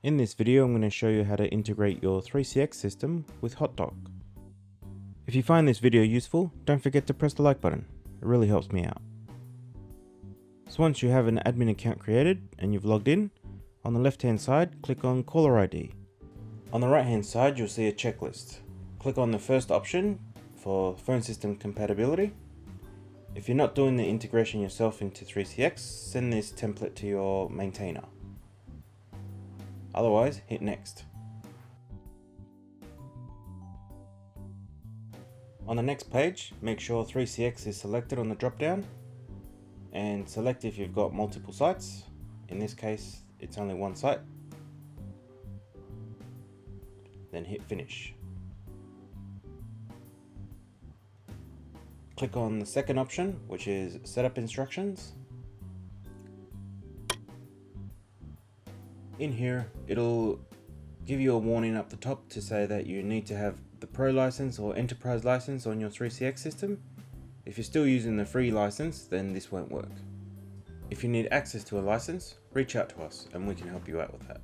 In this video, I'm going to show you how to integrate your 3CX system with HotDoc. If you find this video useful, don't forget to press the like button. It really helps me out. So once you have an admin account created and you've logged in, on the left hand side, click on Caller ID. On the right hand side, you'll see a checklist. Click on the first option for phone system compatibility. If you're not doing the integration yourself into 3CX, send this template to your maintainer. Otherwise, hit next. On the next page, make sure 3CX is selected on the drop-down and select if you've got multiple sites. In this case, it's only one site. Then hit finish. Click on the second option, which is setup instructions. In here, it'll give you a warning up the top to say that you need to have the Pro license or Enterprise license on your 3CX system. If you're still using the free license, then this won't work. If you need access to a license, reach out to us and we can help you out with that.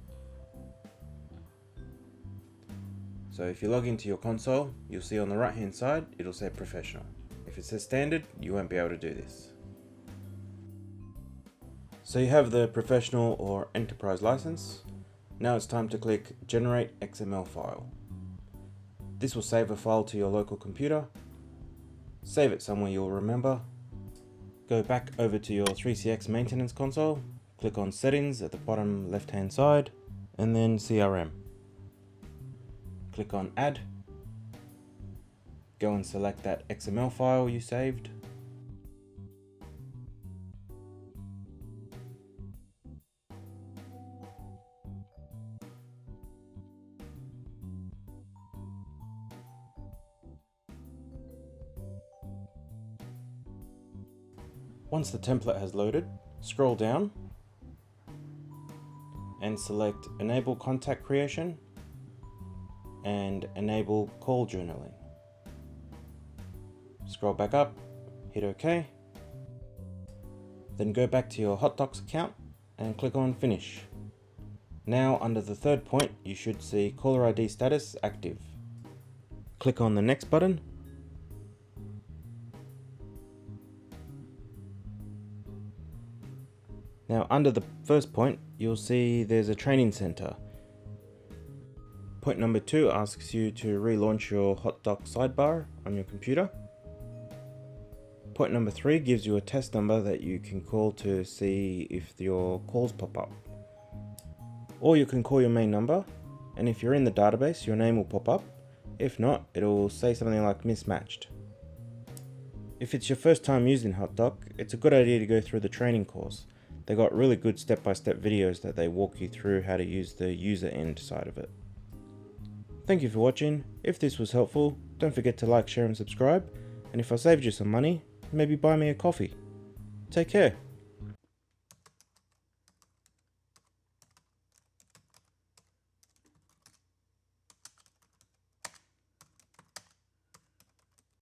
So if you log into your console, you'll see on the right hand side, it'll say Professional. If it says Standard, you won't be able to do this. So you have the Professional or Enterprise license. Now it's time to click Generate XML file. This will save a file to your local computer. Save it somewhere you'll remember. Go back over to your 3CX maintenance console. Click on Settings at the bottom left hand side and then CRM. Click on Add. Go and select that XML file you saved. Once the template has loaded, scroll down and select Enable Contact Creation and Enable Call Journaling. Scroll back up, hit OK. Then go back to your HotDocs account and click on Finish. Now under the third point, you should see Caller ID status active. Click on the Next button. Now under the first point, you'll see there's a training center. Point number 2 asks you to relaunch your HotDoc sidebar on your computer. Point number 3 gives you a test number that you can call to see if your calls pop up. Or you can call your main number, and if you're in the database, your name will pop up. If not, it'll say something like mismatched. If it's your first time using HotDoc, it's a good idea to go through the training course. They got really good step-by-step videos that they walk you through how to use the user end side of it. Thank you for watching. If this was helpful, don't forget to like, share and subscribe. And if I saved you some money, maybe buy me a coffee. Take care.